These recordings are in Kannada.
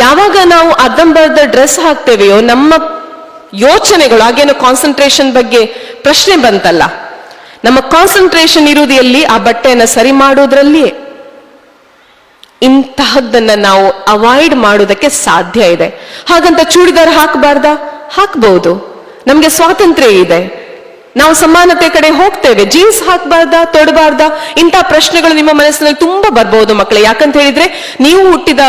ಯಾವಾಗ ನಾವು ಅರ್ಧಂಬರ್ಧ ಡ್ರೆಸ್ ಹಾಕ್ತೇವೆಯೋ ನಮ್ಮ ಯೋಚನೆಗಳು, ಹಾಗೇನೋ ಕಾನ್ಸಂಟ್ರೇಷನ್ ಬಗ್ಗೆ ಪ್ರಶ್ನೆ ಬಂತಲ್ಲ, ನಮ್ಮ ಕಾನ್ಸಂಟ್ರೇಷನ್ ಇರುವುದು ಎಲ್ಲಿ? ಆ ಬಟ್ಟೆಯನ್ನು ಸರಿ ಮಾಡೋದ್ರಲ್ಲಿ. ಇಂತಹದ್ದನ್ನ ನಾವು ಅವಾಯ್ಡ್ ಮಾಡೋದಕ್ಕೆ ಸಾಧ್ಯ ಇದೆ. ಹಾಗಂತ ಚೂಡಿದಾರ್ ಹಾಕಬಾರ್ದಾ? ಹಾಕಬಹುದು, ನಮ್ಗೆ ಸ್ವಾತಂತ್ರ್ಯ ಇದೆ, ನಾವು ಸಮಾನತೆ ಕಡೆ ಹೋಗ್ತೇವೆ. ಜೀನ್ಸ್ ಹಾಕಬಾರ್ದಾ, ತೊಡಬಾರ್ದಾ? ಇಂಥ ಪ್ರಶ್ನೆಗಳು ನಿಮ್ಮ ಮನಸ್ಸಿನಲ್ಲಿ ತುಂಬಾ ಬರ್ಬಹುದು ಮಕ್ಕಳೇ. ಯಾಕಂತ ಹೇಳಿದ್ರೆ ನೀವು ಹುಟ್ಟಿದ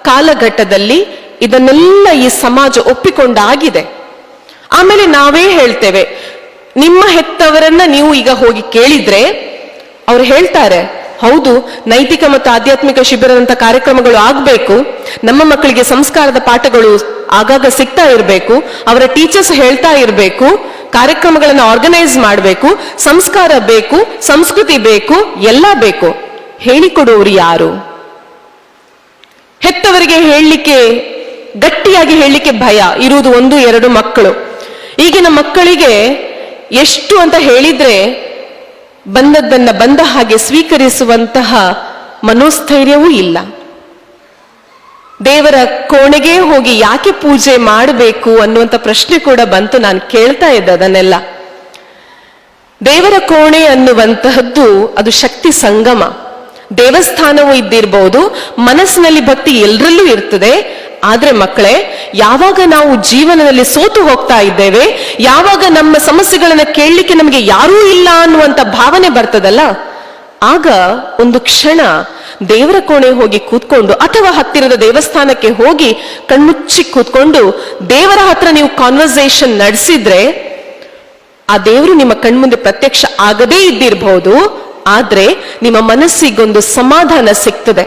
ಕಾಲಘಟ್ಟದಲ್ಲಿ ಇದನ್ನೆಲ್ಲ ಈ ಸಮಾಜ ಒಪ್ಪಿಕೊಂಡಾಗಿದೆ. ಆಮೇಲೆ ನಾವೇ ಹೇಳ್ತೇವೆ, ನಿಮ್ಮ ಹೆತ್ತವರನ್ನ ನೀವು ಈಗ ಹೋಗಿ ಕೇಳಿದ್ರೆ ಅವ್ರು ಹೇಳ್ತಾರೆ, ಹೌದು, ನೈತಿಕ ಮತ್ತು ಆಧ್ಯಾತ್ಮಿಕ ಶಿಬಿರದಂತ ಕಾರ್ಯಕ್ರಮಗಳು ಆಗ್ಬೇಕು, ನಮ್ಮ ಮಕ್ಕಳಿಗೆ ಸಂಸ್ಕಾರದ ಪಾಠಗಳು ಆಗಾಗ ಸಿಗ್ತಾ ಇರಬೇಕು, ಅವರ ಟೀಚರ್ಸ್ ಹೇಳ್ತಾ ಇರಬೇಕು, ಕಾರ್ಯಕ್ರಮಗಳನ್ನು ಆರ್ಗನೈಸ್ ಮಾಡಬೇಕು, ಸಂಸ್ಕಾರ ಬೇಕು, ಸಂಸ್ಕೃತಿ ಬೇಕು, ಎಲ್ಲ ಬೇಕು. ಹೇಳಿಕೊಡುವವರು ಯಾರು? ಹೆತ್ತವರಿಗೆ ಹೇಳಲಿಕ್ಕೆ, ಗಟ್ಟಿಯಾಗಿ ಹೇಳಲಿಕ್ಕೆ ಭಯ ಇರುವುದು 1-2 ಮಕ್ಕಳು. ಈಗಿನ ಮಕ್ಕಳಿಗೆ ಎಷ್ಟು ಅಂತ ಹೇಳಿದ್ರೆ ಬಂದದ್ದನ್ನ ಬಂದ ಹಾಗೆ ಸ್ವೀಕರಿಸುವಂತಹ ಮನೋಸ್ಥೈರ್ಯವೂ ಇಲ್ಲ. ದೇವರ ಕೋಣೆಗೆ ಹೋಗಿ ಯಾಕೆ ಪೂಜೆ ಮಾಡಬೇಕು ಅನ್ನುವಂಥ ಪ್ರಶ್ನೆ ಕೂಡ ಬಂತು. ನಾನು ಕೇಳ್ತಾ ಇದ್ದೆ ಅದನ್ನೆಲ್ಲ. ದೇವರ ಕೋಣೆ ಅನ್ನುವಂತಹದ್ದು ಅದು ಶಕ್ತಿ ಸಂಗಮ. ದೇವಸ್ಥಾನವೂ ಇದ್ದಿರಬಹುದು, ಮನಸ್ಸಿನಲ್ಲಿ ಭಕ್ತಿ ಎಲ್ಲರಲ್ಲೂ ಇರ್ತದೆ. ಆದ್ರೆ ಮಕ್ಕಳೇ, ಯಾವಾಗ ನಾವು ಜೀವನದಲ್ಲಿ ಸೋತು ಹೋಗ್ತಾ ಇದ್ದೇವೆ, ಯಾವಾಗ ನಮ್ಮ ಸಮಸ್ಯೆಗಳನ್ನ ಕೇಳಲಿಕ್ಕೆ ನಮಗೆ ಯಾರೂ ಇಲ್ಲ ಅನ್ನುವಂಥ ಭಾವನೆ ಬರ್ತದಲ್ಲ, ಆಗ ಒಂದು ಕ್ಷಣ ದೇವರ ಕೋಣೆ ಹೋಗಿ ಕೂತ್ಕೊಂಡು ಅಥವಾ ಹತ್ತಿರದ ದೇವಸ್ಥಾನಕ್ಕೆ ಹೋಗಿ ಕಣ್ಮುಚ್ಚಿ ಕೂತ್ಕೊಂಡು ದೇವರ ಹತ್ರ ನೀವು ಕಾನ್ವರ್ಸೇಷನ್ ನಡೆಸಿದ್ರೆ ಆ ದೇವರು ನಿಮ್ಮ ಕಣ್ಮುಂದೆ ಪ್ರತ್ಯಕ್ಷ ಆಗದೇ ಇದ್ದಿರಬಹುದು, ಆದ್ರೆ ನಿಮ್ಮ ಮನಸ್ಸಿಗೊಂದು ಸಮಾಧಾನ ಸಿಗ್ತದೆ.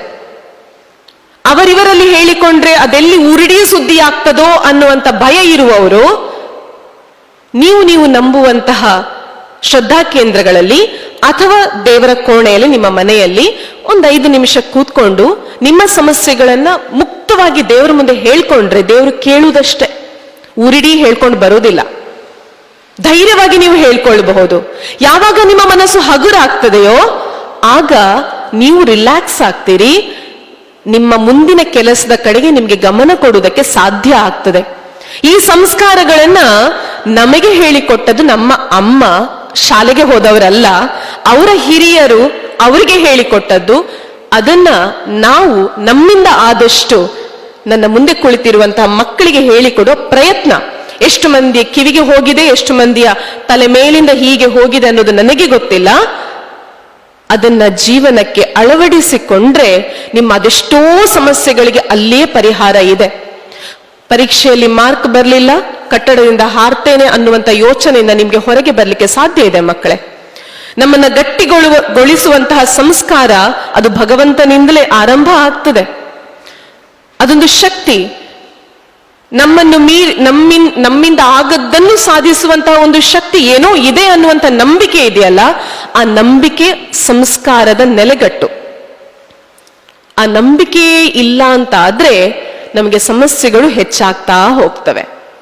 ಅವರಿವರಲ್ಲಿ ಹೇಳಿಕೊಂಡ್ರೆ ಅದೆಲ್ಲಿ ಊರಿಡೀ ಸುದ್ದಿ ಆಗ್ತದೋ ಅನ್ನುವಂಥ ಭಯ ಇರುವವರು ನೀವು ನಂಬುವಂತಹ ಶ್ರದ್ಧಾ ಕೇಂದ್ರಗಳಲ್ಲಿ ಅಥವಾ ದೇವರ ಕೋಣೆಯಲ್ಲಿ ನಿಮ್ಮ ಮನೆಯಲ್ಲಿ 5 ನಿಮಿಷ ಕೂತ್ಕೊಂಡು ನಿಮ್ಮ ಸಮಸ್ಯೆಗಳನ್ನ ಮುಕ್ತವಾಗಿ ದೇವರ ಮುಂದೆ ಹೇಳ್ಕೊಂಡ್ರೆ ದೇವರು ಕೇಳುವುದಷ್ಟೇ, ಊರಿಡೀ ಹೇಳ್ಕೊಂಡು ಬರೋದಿಲ್ಲ. ಧೈರ್ಯವಾಗಿ ನೀವು ಹೇಳ್ಕೊಳ್ಬಹುದು. ಯಾವಾಗ ನಿಮ್ಮ ಮನಸ್ಸು ಹಗುರಾಗ್ತದೆಯೋ ಆಗ ನೀವು ರಿಲ್ಯಾಕ್ಸ್ ಆಗ್ತೀರಿ, ನಿಮ್ಮ ಮುಂದಿನ ಕೆಲಸದ ಕಡೆಗೆ ನಿಮಗೆ ಗಮನ ಕೊಡುವುದಕ್ಕೆ ಸಾಧ್ಯ ಆಗ್ತದೆ. ಈ ಸಂಸ್ಕಾರಗಳನ್ನ ನಮಗೆ ಹೇಳಿಕೊಟ್ಟದ್ದು ನಮ್ಮ ಅಮ್ಮ, ಶಾಲೆಗೆ ಹೋದವರಲ್ಲ, ಅವರ ಹಿರಿಯರು ಅವರಿಗೆ ಹೇಳಿಕೊಟ್ಟದ್ದು. ಅದನ್ನ ನಾವು ನಮ್ಮಿಂದ ಆದಷ್ಟು ನನ್ನ ಮುಂದೆ ಕುಳಿತಿರುವಂತಹ ಮಕ್ಕಳಿಗೆ ಹೇಳಿಕೊಡೋ ಪ್ರಯತ್ನ. ಎಷ್ಟು ಮಂದಿಯ ಕಿವಿಗೆ ಹೋಗಿದೆ, ಎಷ್ಟು ಮಂದಿಯ ತಲೆ ಮೇಲಿಂದ ಹೀಗೆ ಹೋಗಿದೆ ಅನ್ನೋದು ನನಗೆ ಗೊತ್ತಿಲ್ಲ. ಅದನ್ನ ಜೀವನಕ್ಕೆ ಅಳವಡಿಸಿಕೊಂಡ್ರೆ ನಿಮ್ಮ ಅದೆಷ್ಟೋ ಸಮಸ್ಯೆಗಳಿಗೆ ಅಲ್ಲೇ ಪರಿಹಾರ ಇದೆ. ಪರೀಕ್ಷೆಯಲ್ಲಿ ಮಾರ್ಕ್ ಬರಲಿಲ್ಲ, ಕಟ್ಟಡದಿಂದ ಹಾರ್ತೇನೆ ಅನ್ನುವಂಥ ಯೋಚನೆಯಿಂದ ನಿಮ್ಗೆ ಹೊರಗೆ ಬರಲಿಕ್ಕೆ ಸಾಧ್ಯ ಇದೆ ಮಕ್ಕಳೇ. ನಮ್ಮನ್ನ ಗಟ್ಟಿಗೊಳಿಸುವಂತಹ ಸಂಸ್ಕಾರ ಅದು ಭಗವಂತನಿಂದಲೇ ಆರಂಭ ಆಗ್ತದೆ. ಅದೊಂದು ಶಕ್ತಿ. ನಮ್ಮನ್ನು ನಮ್ಮಿಂದ ಆಗದ್ದನ್ನು ಸಾಧಿಸುವಂತಹ ಒಂದು ಶಕ್ತಿ ಏನೋ ಇದೆ ಅನ್ನುವಂಥ ನಂಬಿಕೆ ಇದೆಯಲ್ಲ, ಆ ನಂಬಿಕೆ ಸಂಸ್ಕಾರದ ನೆಲೆಗಟ್ಟು. ಆ ನಂಬಿಕೆಯೇ ಇಲ್ಲ ಅಂತ ಆದ್ರೆ ನಮಗೆ ಸಮಸ್ಯೆಗಳು ಹೆಚ್ಚಾಗ್ತಾ ಹೋಗ್ತವೆ.